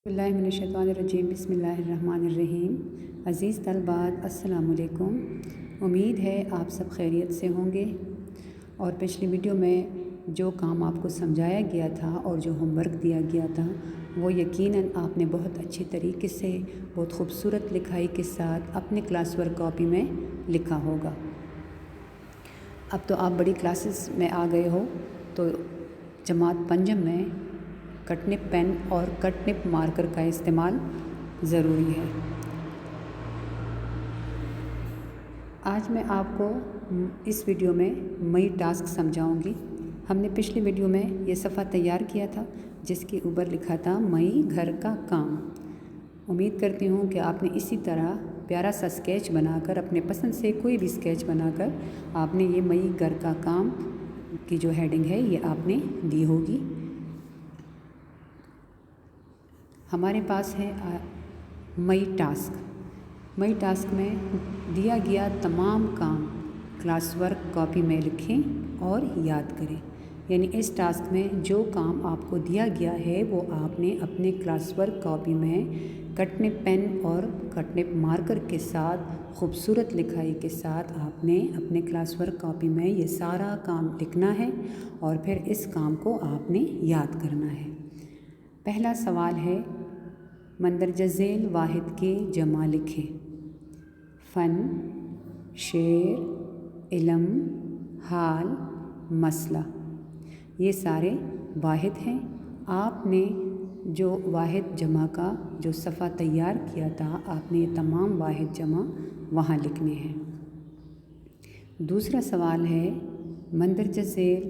बिस्मिल्लाहिर्रहमानिर्रहीम बिस्मिल्लाहिर्रहमानिर्रहीम। अज़ीज़ तलबात अस्सलामु अलैकुम। उम्मीद है आप सब खैरियत से होंगे। और पिछली वीडियो में जो काम आपको समझाया गया था और जो होमवर्क दिया गया था वो यकीनन आपने बहुत अच्छी तरीके से बहुत ख़ूबसूरत लिखाई के साथ अपने क्लास वर्क कॉपी में लिखा होगा। अब तो आप बड़ी क्लासेस में आ गए हो, तो जमात पंजम में कटनिप पेन और कटनिप मार्कर का इस्तेमाल ज़रूरी है। आज मैं आपको इस वीडियो में मई टास्क समझाऊंगी। हमने पिछली वीडियो में ये सफ़ा तैयार किया था जिसके ऊपर लिखा था मई घर का काम। उम्मीद करती हूँ कि आपने इसी तरह प्यारा सा स्केच बनाकर, अपने पसंद से कोई भी स्केच बनाकर आपने ये मई घर का काम की जो हेडिंग है ये आपने दी होगी। हमारे पास है मई टास्क। मई टास्क में दिया गया तमाम काम क्लास वर्क कॉपी में लिखें और याद करें। यानी इस टास्क में जो काम आपको दिया गया है वो आपने अपने क्लास वर्क कॉपी में कटनिप पेन और कटनिप मार्कर के साथ ख़ूबसूरत लिखाई के साथ आपने अपने क्लास वर्क कॉपी में ये सारा काम लिखना है और फिर इस काम को आपने याद करना है। पहला सवाल है, मंदरजा झेल वाहिद के जमा लिखें। फ़न, शेर, इल्म, हाल, मसला, ये सारे वाहिद हैं। आपने जो वाहिद जमा का जो सफ़ा तैयार किया था आपने तमाम वाहिद जमा वहाँ लिखने हैं। दूसरा सवाल है, मंदरजा झेल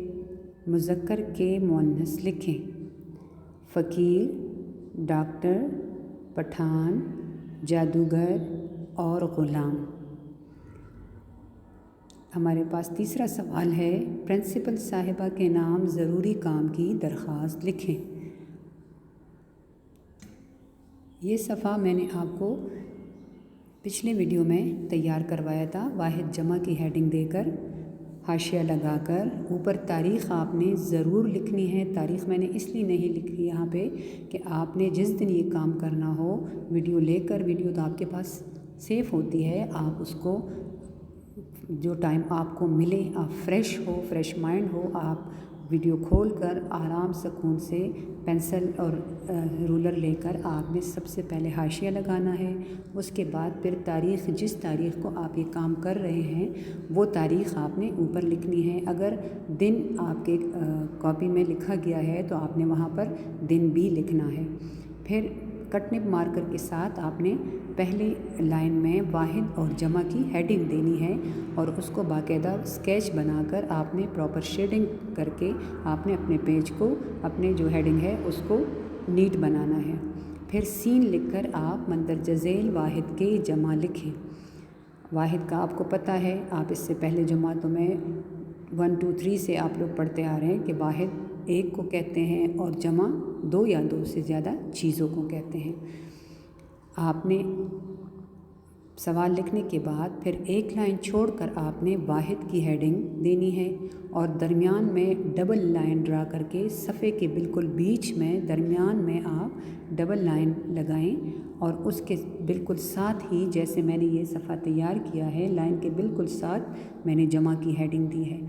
मुज़क्कर के मुअन्नस लिखें। फ़कीर, डॉक्टर, पठान, जादूगर और ग़ुलाम। हमारे पास तीसरा सवाल है, प्रिंसिपल साहिबा के नाम ज़रूरी काम की दरख्वास्त लिखें। ये सफ़ा मैंने आपको पिछले वीडियो में तैयार करवाया था, वाहिद जमा की हेडिंग देकर हाशिया लगाकर ऊपर तारीख़ आपने ज़रूर लिखनी है। तारीख़ मैंने इसलिए नहीं लिखी यहाँ पे कि आपने जिस दिन ये काम करना हो वीडियो लेकर, वीडियो तो आपके पास सेव होती है, आप उसको जो टाइम आपको मिले, आप फ्रेश हो, फ्रेश माइंड हो, आप वीडियो खोलकर आराम सुकून से पेंसिल और रूलर लेकर आपने सबसे पहले हाशिया लगाना है। उसके बाद फिर तारीख़, जिस तारीख़ को आप ये काम कर रहे हैं वो तारीख़ आपने ऊपर लिखनी है। अगर दिन आपके कॉपी में लिखा गया है तो आपने वहाँ पर दिन भी लिखना है। फिर कटनिप मार्कर के साथ आपने पहले लाइन में वाहिद और जमा की हेडिंग देनी है और उसको बाकायदा स्केच बनाकर आपने प्रॉपर शेडिंग करके आपने अपने पेज को, अपने जो हेडिंग है उसको नीट बनाना है। फिर सीन लिखकर आप मंदरजा झेल वाहिद के जमा लिखें। वाहिद का आपको पता है, आप इससे पहले जमातों में 1 2 3 से आप लोग पढ़ते आ रहे हैं कि वाहिद एक को कहते हैं और जमा दो या दो से ज़्यादा चीज़ों को कहते हैं। आपने सवाल लिखने के बाद फिर एक लाइन छोड़कर आपने वाहिद की हेडिंग देनी है और दरमियान में डबल लाइन ड्रा करके सफ़े के बिल्कुल बीच में दरमियान में आप डबल लाइन लगाएं और उसके बिल्कुल साथ ही जैसे मैंने ये सफ़ा तैयार किया है लाइन के बिल्कुल साथ मैंने जमा की हेडिंग दी है।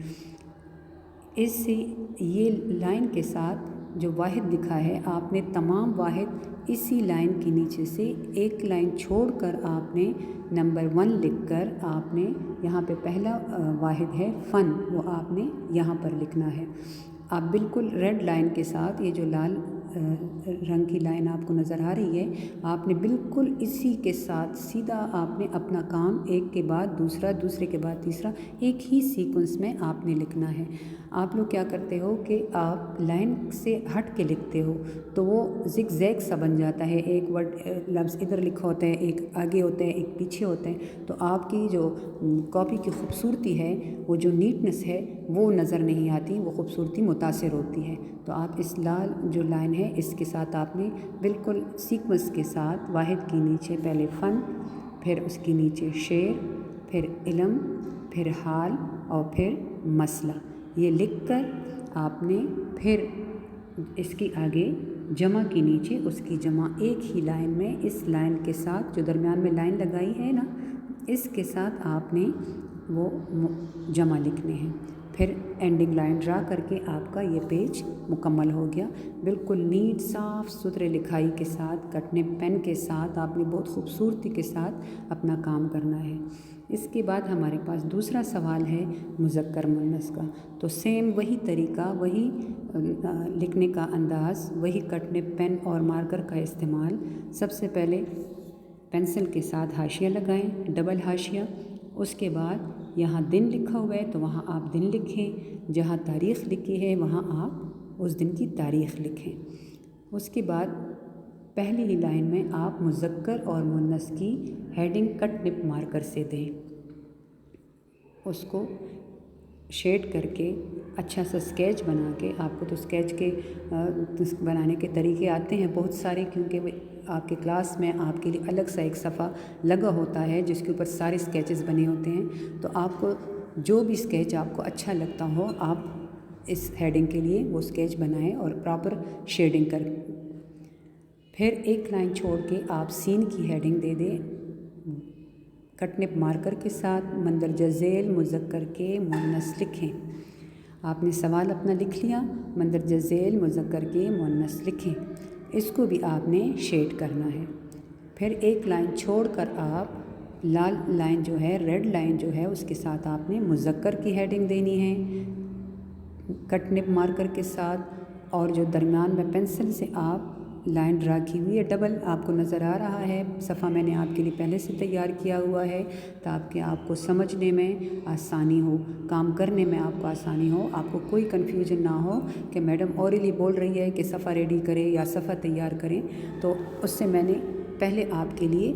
इससे ये लाइन के साथ जो वाहिद लिखा है आपने तमाम वाहिद इसी लाइन के नीचे से एक लाइन छोड़कर आपने नंबर 1 लिखकर आपने यहाँ पे पहला वाहिद है फ़न, वो आपने यहाँ पर लिखना है। आप बिल्कुल रेड लाइन के साथ, ये जो लाल रंग की लाइन आपको नज़र आ रही है, आपने बिल्कुल इसी के साथ सीधा आपने अपना काम एक के बाद दूसरा, दूसरे के बाद तीसरा, एक ही सीक्वेंस में आपने लिखना है। आप लोग क्या करते हो कि आप लाइन से हट के लिखते हो तो वो ज़िगज़ैग सा बन जाता है, एक वर्ड लफ्ज़ इधर लिखा होता है, एक आगे होता है, एक पीछे होते हैं, तो आपकी जो कॉपी की खूबसूरती है, वो जो नीटनेस है वो नज़र नहीं आती, वो खूबसूरती मुतासिर होती है। तो आप इस लाल जो लाइन है इसके साथ आपने बिल्कुल सीक्वेंस के साथ वाहिद के नीचे पहले फ़न, फिर उसके नीचे शेर, फिर इल्म, फिर हाल और फिर मसला, ये लिखकर आपने फिर इसके आगे जमा के नीचे उसकी जमा एक ही लाइन में, इस लाइन के साथ जो दरमियान में लाइन लगाई है ना, इसके साथ आपने वो जमा लिखने हैं। फिर एंडिंग लाइन ड्रा करके आपका ये पेज मुकम्मल हो गया। बिल्कुल नीट साफ़ सुथरे लिखाई के साथ, कटने पेन के साथ आपने बहुत खूबसूरती के साथ अपना काम करना है। इसके बाद हमारे पास दूसरा सवाल है मुज़क्कर मुन्नस का। तो सेम वही तरीका, वही लिखने का अंदाज़, वही कटने पेन और मार्कर का इस्तेमाल। सबसे पहले पेंसिल के साथ हाशिया लगाएं, डबल हाशिया। उसके बाद यहाँ दिन लिखा हुआ है तो वहाँ आप दिन लिखें, जहाँ तारीख़ लिखी है वहाँ आप उस दिन की तारीख़ लिखें। उसके बाद पहली ही लाइन में आप मुज़क्कर और मुन्नस की हेडिंग कट निप मार्कर से दें, उसको शेड करके अच्छा सा स्केच बना के। आपको तो स्केच के बनाने के तरीके आते हैं बहुत सारे, क्योंकि आपके क्लास में आपके लिए अलग सा एक सफ़ा लगा होता है जिसके ऊपर सारे स्केचेस बने होते हैं। तो आपको जो भी स्केच आपको अच्छा लगता हो, आप इस हेडिंग के लिए वो स्केच बनाएं और प्रॉपर शेडिंग करें। फिर एक लाइन छोड़ के आप सीन की हेडिंग दे दें कटनिप मार्कर के साथ। मंदरजा झेल मुज़क्कर के मुन्नस लिखें। आपने सवाल अपना लिख लिया, मंदरजा झेल मुज़क्कर के मुन्नस लिखें। इसको भी आपने शेड करना है। फिर एक लाइन छोड़कर आप लाल लाइन जो है, रेड लाइन जो है, उसके साथ आपने मुज़क्कर की हेडिंग देनी है कटनिप मार्कर के साथ। और जो दरमियान में पेंसिल से आप लाइन ड्रा की हुई है, डबल आपको नज़र आ रहा है। सफ़ा मैंने आपके लिए पहले से तैयार किया हुआ है ताकि आपको समझने में आसानी हो, काम करने में आपको आसानी हो, आपको कोई कन्फ्यूजन ना हो कि मैडम ऑरली बोल रही है कि सफ़ा रेडी करें या सफ़ा तैयार करें। तो उससे मैंने पहले आपके लिए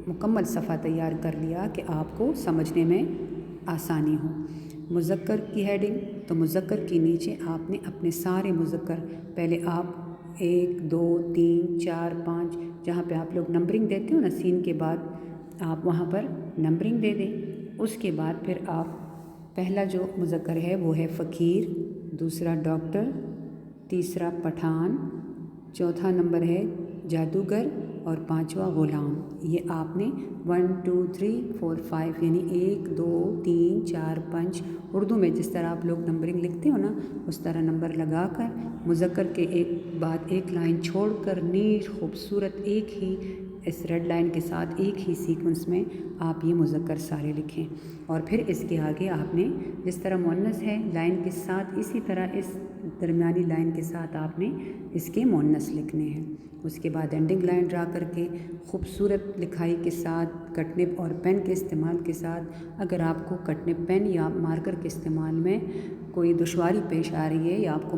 मुकम्मल सफ़ा तैयार कर लिया कि आपको समझने में आसानी हो। मुज़क्कर की हेडिंग, तो मुज़क्कर के नीचे आपने अपने सारे मुज़क्कर पहले आप 1 2 3 4 5 जहाँ पे आप लोग नंबरिंग देते हो ना सीन के बाद, आप वहाँ पर नंबरिंग दे दें। उसके बाद फिर आप पहला जो मुज़क्कर है वो है फ़कीर, दूसरा डॉक्टर, तीसरा पठान, चौथा नंबर है जादूगर और पांचवा ग़ुलाम। ये आपने 1 2 3 4 5 यानी 1 2 3 4 5 उर्दू में जिस तरह आप लोग नंबरिंग लिखते हो ना, उस तरह नंबर लगाकर मुज़क्कर के एक बाद एक लाइन छोड़कर नीट खूबसूरत एक ही इस रेड लाइन के साथ एक ही सीक्वेंस में आप ये मुज़क्कर सारे लिखें। और फिर इसके आगे आपने जिस तरह मुन्नस है लाइन के साथ, इसी तरह इस दरमियानी लाइन के साथ आपने इसके मुन्नस लिखने हैं। उसके बाद एंडिंग लाइन ड्रा करके खूबसूरत लिखाई के साथ कटनिप और पेन के इस्तेमाल के साथ, अगर आपको कटनिप पेन या मार्कर के इस्तेमाल में कोई दुश्वारी पेश आ रही है या आपको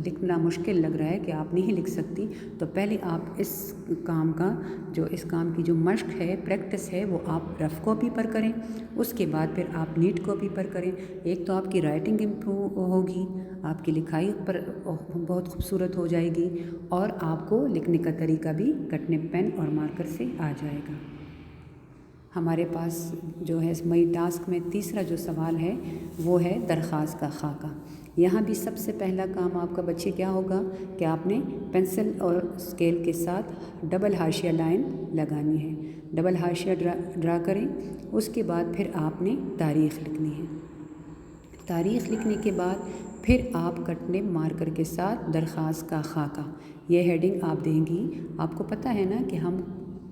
लिखना मुश्किल लग रहा है कि आप नहीं लिख सकती, तो पहले आप इस काम की जो मश्क है, प्रैक्टिस है, वो आप रफ़ कॉपी पर करें। उसके बाद फिर आप नीट कॉपी पर करें। एक तो आपकी राइटिंग इम्प्रूव होगी, आपकी लिखाई पर बहुत खूबसूरत हो जाएगी और आपको लिखने का तरीका भी कटनिप पेन और मार्कर से आ जाएगा। हमारे पास जो है मई टास्क में तीसरा जो सवाल है वो है दरख्वास्त का खाका। यहाँ भी सबसे पहला काम आपका बच्चे क्या होगा कि आपने पेंसिल और स्केल के साथ डबल हाशिया लाइन लगानी है। डबल हाशिया ड्रा करें। उसके बाद फिर आपने तारीख़ लिखनी है। तारीख़ लिखने के बाद फिर आप कटनिप मार्कर के साथ दरख्वास्त का खाका, ये हेडिंग आप देंगी। आपको पता है ना कि हम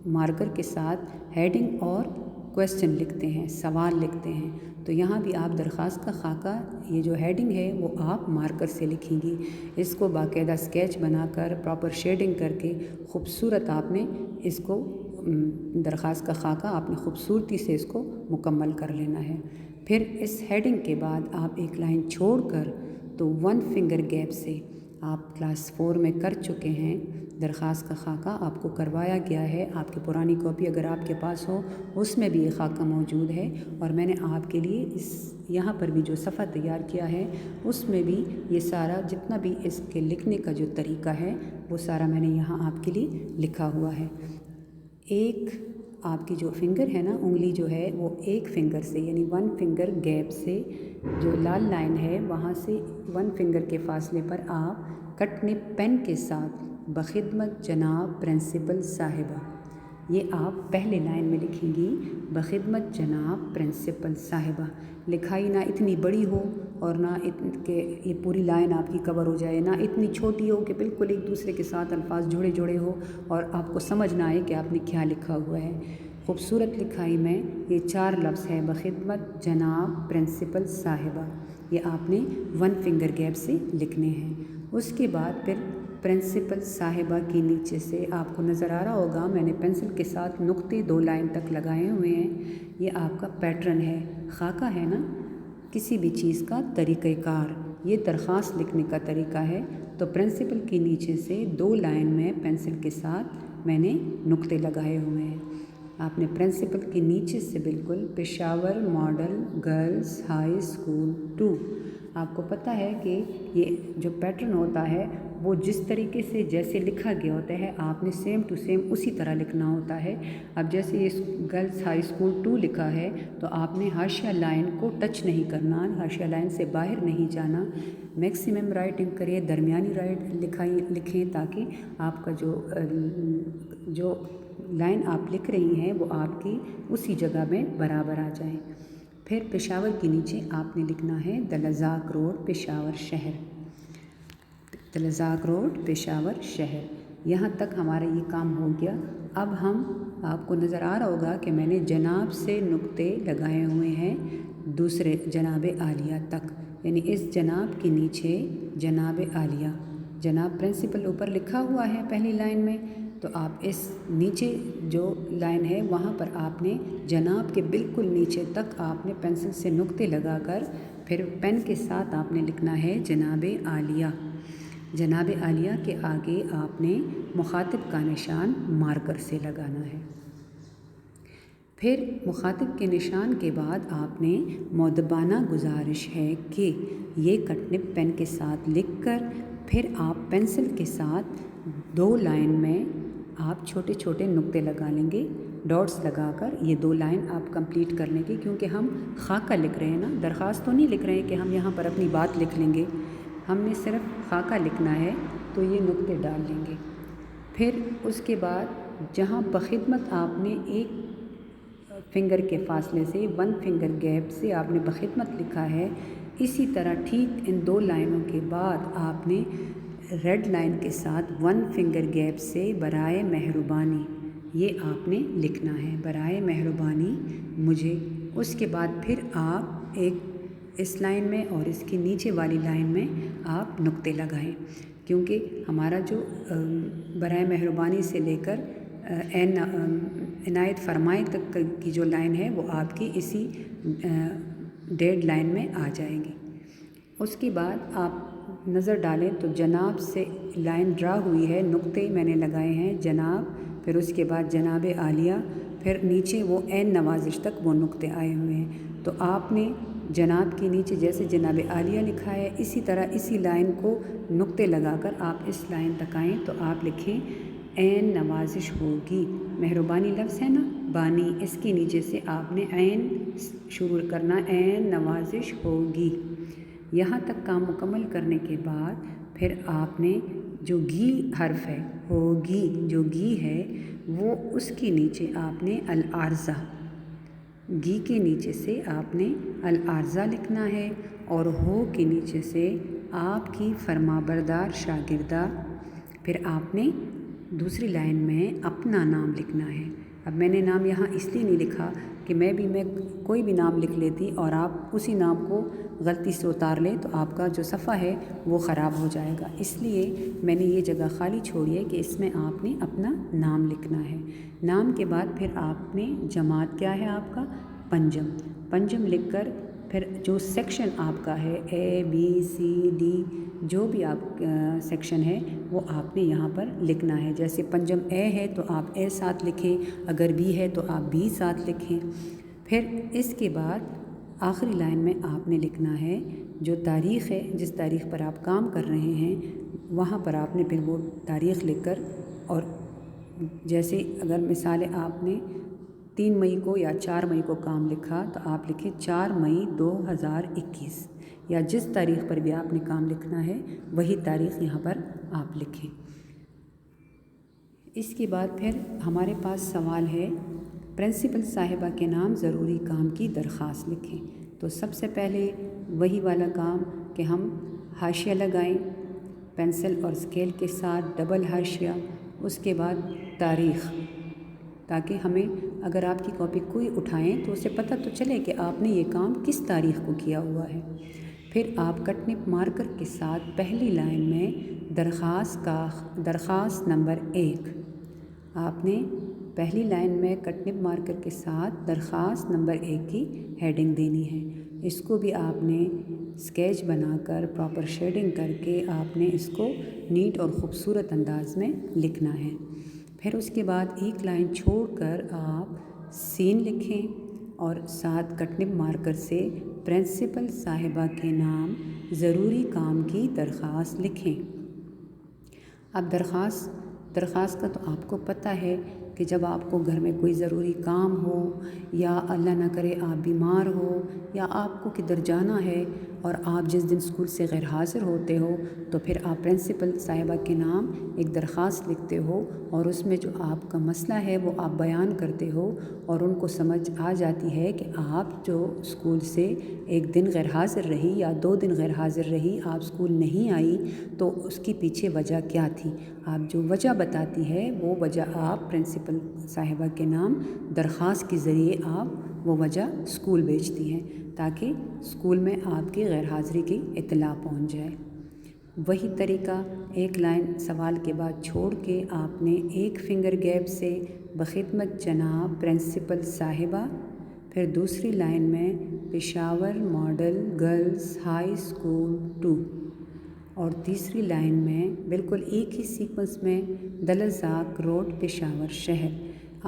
मार्कर के साथ हेडिंग और क्वेश्चन लिखते हैं, सवाल लिखते हैं, तो यहाँ भी आप दरख्वास्त का खाका, ये जो हेडिंग है वो आप मार्कर से लिखेंगी। इसको बाकायदा स्केच बनाकर प्रॉपर शेडिंग करके खूबसूरत आपने इसको दरख्वास्त का खाका आपने खूबसूरती से इसको मुकम्मल कर लेना है। फिर इस हेडिंग के बाद आप एक लाइन छोड़कर तो 1 फिंगर गैप से आप क्लास 4 में कर चुके हैं। दरख्वास्त का खाका आपको करवाया गया है, आपकी पुरानी कॉपी अगर आपके पास हो उसमें भी ये खाका मौजूद है। और मैंने आपके लिए यहाँ पर भी जो सफ़ा तैयार किया है उसमें भी ये सारा जितना भी इसके लिखने का जो तरीका है वो सारा मैंने यहाँ आपके लिए लिखा हुआ है। एक आपकी जो फिंगर है ना, उंगली जो है वो एक फिंगर से यानी 1 फिंगर गैप से जो लाल लाइन है वहाँ से 1 फिंगर के फासले पर आप कट निब पेन के साथ बखिदमत जनाब प्रिंसिपल साहिबा। ये आप पहले लाइन में लिखेंगी, बखिदमत जनाब प्रिंसिपल साहिबा। लिखाई ना इतनी बड़ी हो और ना कि ये पूरी लाइन आपकी कवर हो जाए, ना इतनी छोटी हो कि बिल्कुल एक दूसरे के साथ अल्फाज जुड़े जुड़े हो और आपको समझ ना आए कि आपने क्या लिखा हुआ है। खूबसूरत लिखाई में ये 4 लफ्ज़ है, बखिदमत जनाब प्रिंसिपल साहिबा। ये आपने 1 फिंगर गैप से लिखने हैं। उसके बाद फिर प्रिंसिपल साहिबा के नीचे से आपको नज़र आ रहा होगा, मैंने पेंसिल के साथ नुक्ते 2 लाइन तक लगाए हुए हैं। ये आपका पैटर्न है, खाका है ना, किसी भी चीज़ का तरीक़ाकार। ये दरख्वास्त लिखने का तरीका है। तो प्रिंसिपल के नीचे से 2 लाइन में पेंसिल के साथ मैंने नुक्ते लगाए हुए हैं। आपने प्रिंसिपल के नीचे से बिल्कुल Peshawar model girls high school 2, आपको पता है कि ये जो पैटर्न होता है वो जिस तरीके से जैसे लिखा गया होता है आपने सेम टू सेम उसी तरह लिखना होता है। अब जैसे ये गर्ल्स हाई स्कूल 2 लिखा है तो आपने हाशिया लाइन को टच नहीं करना, हाशिया लाइन से बाहर नहीं जाना, मैक्सिमम राइटिंग करिए, दरमियानी लिखें ताकि आपका जो लाइन आप लिख रही हैं वो आपकी उसी जगह में बराबर आ जाए। फिर पेशावर के नीचे आपने लिखना है द लज़ाक रोड पेशावर शहर, द लज़ाक रोड पेशावर शहर। यहाँ तक हमारा ये काम हो गया। अब हम आपको नज़र आ रहा होगा कि मैंने जनाब से नुक्ते लगाए हुए हैं दूसरे जनाब आलिया तक, यानी इस जनाब के नीचे जनाब आलिया, जनाब प्रिंसिपल ऊपर लिखा हुआ है पहली लाइन में, तो आप इस नीचे जो लाइन है वहाँ पर आपने जनाब के बिल्कुल नीचे तक आपने पेंसिल से नुक्ते लगाकर फिर पेन के साथ आपने लिखना है जनाब आलिया। जनाब आलिया के आगे आपने मुखातिब का निशान मार्कर से लगाना है। फिर मुखातिब के निशान के बाद आपने मौदबाना गुजारिश है कि ये कटनिब पेन के साथ लिखकर फिर आप पेंसिल के साथ 2 लाइन में आप छोटे छोटे नुक्ते लगा लेंगे, डॉट्स लगाकर ये 2 लाइन आप कंप्लीट कर लेंगे। क्योंकि हम खाका लिख रहे हैं ना, दरख्वास्त तो नहीं लिख रहे हैं कि हम यहाँ पर अपनी बात लिख लेंगे, हमने सिर्फ खाका लिखना है, तो ये नुक्ते डाल लेंगे। फिर उसके बाद जहाँ बखिदमत आपने 1 फिंगर के फासले से 1 फिंगर गैप से आपने बखिदमत लिखा है, इसी तरह ठीक इन 2 लाइनों के बाद आपने रेड लाइन के साथ 1 फिंगर गैप से बराए मेहरबानी ये आपने लिखना है, बराए मेहरबानी मुझे। उसके बाद फिर आप एक इस लाइन में और इसके नीचे वाली लाइन में आप नुक्ते लगाएं, क्योंकि हमारा जो बराए मेहरबानी से लेकर इनायत फरमाए तक की जो लाइन है वो आपकी इसी डेड लाइन में आ जाएगी। उसके बाद आप नज़र डालें तो जनाब से लाइन ड्रा हुई है, नुक्ते मैंने लगाए हैं जनाब, फिर उसके बाद जनाब आलिया, फिर नीचे वो एन नवाजिश तक वो नुक्ते आए हुए हैं। तो आपने जनाब के नीचे जैसे जनाब आलिया लिखा है इसी तरह इसी लाइन को नुक्ते लगाकर आप इस लाइन तक आएँ तो आप लिखें एन नवाजिश होगी। मेहरबानी लफ्ज़ है ना, बानी, इसके नीचे से आपने एन शुरू करना, एन नवाजिश होगी। यहाँ तक काम मुकम्मल करने के बाद फिर आपने जो गी हर्फ है, होगी जो गी है वो उसके नीचे आपने अल आर्ज़ा, गी के नीचे से आपने अल आर्ज़ा लिखना है और हो के नीचे से आपकी फरमाबरदार शागिर्दा। फिर आपने दूसरी लाइन में अपना नाम लिखना है। अब मैंने नाम यहाँ इसलिए नहीं लिखा कि मैं कोई भी नाम लिख लेती और आप उसी नाम को गलती से उतार लें तो आपका जो सफ़ा है वो ख़राब हो जाएगा, इसलिए मैंने ये जगह खाली छोड़ी है कि इसमें आपने अपना नाम लिखना है। नाम के बाद फिर आपने जमात क्या है आपका, पंजम, पंजम लिखकर फिर जो सेक्शन आपका है ए बी सी डी जो भी आप सेक्शन है वो आपने यहाँ पर लिखना है। जैसे पंजम ए है तो आप ए साथ लिखें, अगर बी है तो आप बी साथ लिखें। फिर इसके बाद आखिरी लाइन में आपने लिखना है जो तारीख़ है, जिस तारीख़ पर आप काम कर रहे हैं वहाँ पर आपने फिर वो तारीख़ लिखकर, और जैसे अगर मिसाल आपने 3 मई को या 4 मई को काम लिखा तो आप लिखें 4 मई 2021, या जिस तारीख़ पर भी आपने काम लिखना है वही तारीख़ यहाँ पर आप लिखें। इसके बाद फिर हमारे पास सवाल है, प्रिंसिपल साहिबा के नाम ज़रूरी काम की दरख्वास्त लिखें। तो सबसे पहले वही वाला काम कि हम हाशिया लगाएं पेंसिल और स्केल के साथ, डबल हाशिया, उसके बाद तारीख़, ताकि हमें अगर आपकी कॉपी कोई उठाएं तो उसे पता तो चले कि आपने ये काम किस तारीख़ को किया हुआ है। फिर आप कटनिप मार्कर के साथ पहली लाइन में दरख्वास्त नंबर 1, आपने पहली लाइन में कटनिप मार्कर के साथ दरख्वास्त नंबर 1 की हेडिंग देनी है। इसको भी आपने स्केच बनाकर प्रॉपर शेडिंग करके आपने इसको नीट और ख़ूबसूरत अंदाज में लिखना है। फिर उसके बाद एक लाइन छोड़कर आप सीन लिखें और साथ कटनिप मार्कर से प्रिंसिपल साहिबा के नाम ज़रूरी काम की दरख्वास्त लिखें। अब दरख्वास्त का तो आपको पता है कि जब आपको घर में कोई ज़रूरी काम हो या अल्लाह ना करे आप बीमार हो या आपको किधर जाना है और आप जिस दिन स्कूल से गैर हाज़िर होते हो तो फिर आप प्रिंसिपल साहिबा के नाम एक दरख्वास्त लिखते हो और उसमें जो आपका मसला है वो आप बयान करते हो और उनको समझ आ जाती है कि आप जो स्कूल से एक दिन गैर हाज़िर रही या 2 दिन गैर हाज़िर रही, आप स्कूल नहीं आई, तो उसकी पीछे वजह क्या थी। आप जो वजह बताती है वो वजह आप प्रिंसिपल साहिबा के नाम दरख्वास्त के ज़रिए आप वो वजह स्कूल भेजती हैं ताकि स्कूल में आपकी गैर हाज़िरी की इत्तला पहुंच जाए। वही तरीका एक लाइन सवाल के बाद छोड़ के आपने एक फिंगर गैप से बखिदमत जनाब प्रिंसिपल साहिबा, फिर दूसरी लाइन में Peshawar model girls high school 2 और तीसरी लाइन में बिल्कुल एक ही सीक्वेंस में दलज़ाक रोड पेशावर शहर।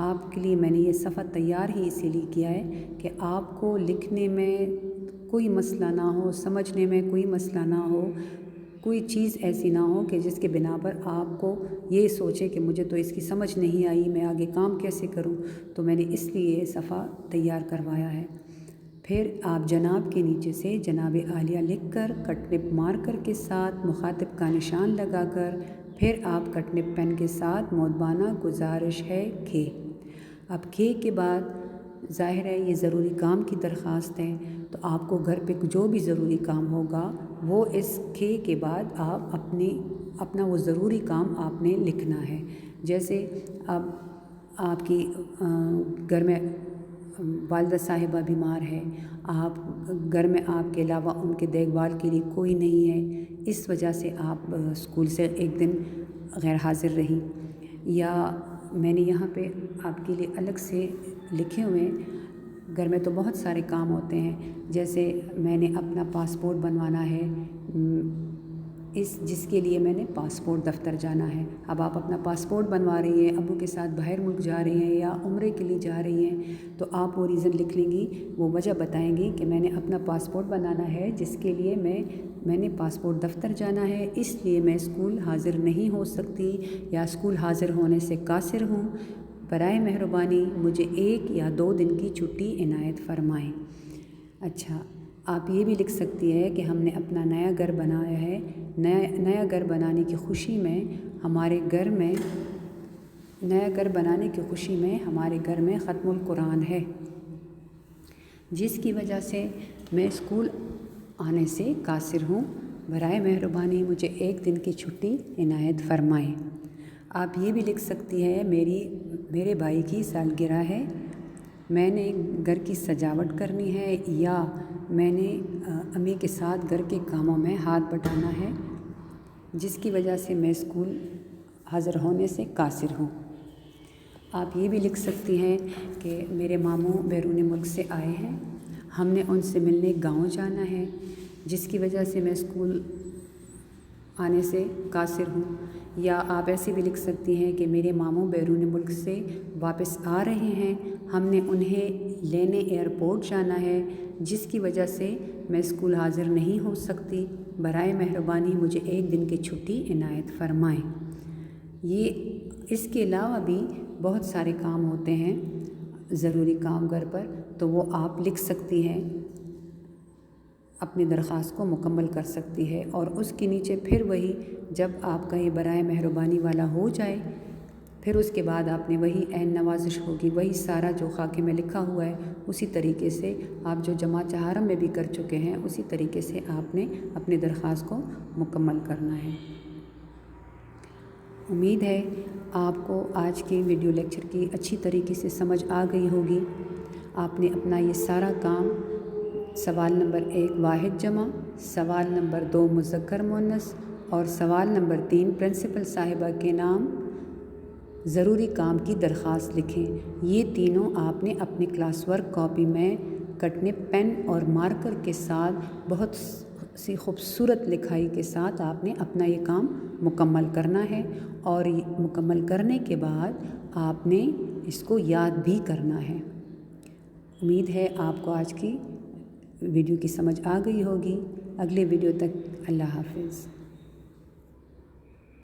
आपके लिए मैंने ये सफ़ा तैयार ही इसीलिए किया है कि आपको लिखने में कोई मसला ना हो, समझने में कोई मसला ना हो, कोई चीज़ ऐसी ना हो कि जिसके बिना पर आपको ये सोचे कि मुझे तो इसकी समझ नहीं आई, मैं आगे काम कैसे करूं। तो मैंने इसलिए ये सफ़ा तैयार करवाया है। फिर आप जनाब के नीचे से जनाब आलिया लिखकर कटनिप मार्कर के साथ मुखातिब का निशान लगाकर फिर आप कटनिप पेन के साथ मोदबाना गुजारिश है के। अब के बाद ज़ाहिर है ये ज़रूरी काम की दरख्वास्त है, तो आपको घर पे जो भी ज़रूरी काम होगा वो इस के बाद आप अपना वो ज़रूरी काम आपने लिखना है। जैसे अब आपकी घर में वालिदा साहिबा बीमार है, आप घर में आपके अलावा उनके देखभाल के लिए कोई नहीं है, इस वजह से आप स्कूल से एक दिन गैर हाज़िर रही, या मैंने यहाँ पे आपके लिए अलग से लिखे हुए घर में तो बहुत सारे काम होते हैं। जैसे मैंने अपना पासपोर्ट बनवाना है, जिसके लिए मैंने पासपोर्ट दफ्तर जाना है। अब आप अपना पासपोर्ट बनवा रही हैं, अब्बू के साथ बाहर मुल्क जा रही हैं या उम्रे के लिए जा रही हैं, तो आप वो रीज़न लिख लेंगी, वो वजह बताएंगी कि मैंने अपना पासपोर्ट बनाना है जिसके लिए मैंने पासपोर्ट दफ्तर जाना है, इसलिए मैं स्कूल हाज़िर नहीं हो सकती या स्कूल हाज़िर होने से कासिर हूँ। बराए मेहरबानी मुझे 1 या 2 दिन की छुट्टी इनायत फरमाएँ। अच्छा, आप ये भी लिख सकती है कि हमने अपना नया घर बनाया है, नया घर बनाने की खुशी में हमारे घर में ख़त्मुल कुरान है, जिसकी वजह से मैं स्कूल आने से कासिर हूँ। बराए मेहरबानी मुझे 1 दिन की छुट्टी इनायत फरमाएँ। आप ये भी लिख सकती है मेरे भाई की सालगिरह है, मैंने घर की सजावट करनी है या मैंने अम्मी के साथ घर के कामों में हाथ बटाना है, जिसकी वजह से मैं स्कूल हाज़िर होने से कासिर हूँ। आप ये भी लिख सकती हैं कि मेरे मामू बैरून मुल्क से आए हैं, हमने उनसे मिलने गांव जाना है, जिसकी वजह से मैं स्कूल आने से कासिर हूँ। या आप ऐसे भी लिख सकती हैं कि मेरे मामू बैरून मुल्क से वापस आ रहे हैं, हमने उन्हें लेने एयरपोर्ट जाना है, जिसकी वजह से मैं स्कूल हाज़िर नहीं हो सकती। बराए मेहरबानी मुझे 1 दिन की छुट्टी इनायत फरमाएँ। ये इसके अलावा भी बहुत सारे काम होते हैं ज़रूरी काम घर पर, तो वो आप लिख सकती हैं। اپنی درخواست کو مکمل کر سکتی ہے، اور اس کے نیچے پھر وہی جب آپ کا یہ برائے مہربانی والا ہو جائے پھر اس کے بعد آپ نے وہی عین نوازش ہوگی، وہی سارا جو خاکے میں لکھا ہوا ہے اسی طریقے سے آپ جو جمع چہارم میں بھی کر چکے ہیں اسی طریقے سے آپ نے اپنی درخواست کو مکمل کرنا ہے۔ امید ہے آپ کو آج کے ویڈیو لیکچر کی اچھی طریقے سے سمجھ آ گئی ہوگی۔ آپ نے اپنا یہ سارا کام سوال نمبر 1 واحد جمع، سوال نمبر 2 مذکر مؤنث اور سوال نمبر 3 پرنسپل صاحبہ کے نام ضروری کام کی درخواست لکھیں، یہ تینوں آپ نے اپنے کلاس ورک کاپی میں کٹنے پین اور مارکر کے ساتھ بہت سی خوبصورت لکھائی کے ساتھ آپ نے اپنا یہ کام مکمل کرنا ہے، اور مکمل کرنے کے بعد آپ نے اس کو یاد بھی کرنا ہے۔ امید ہے آپ کو آج کی ویڈیو کی سمجھ آ گئی ہوگی۔ اگلے ویڈیو تک اللہ حافظ۔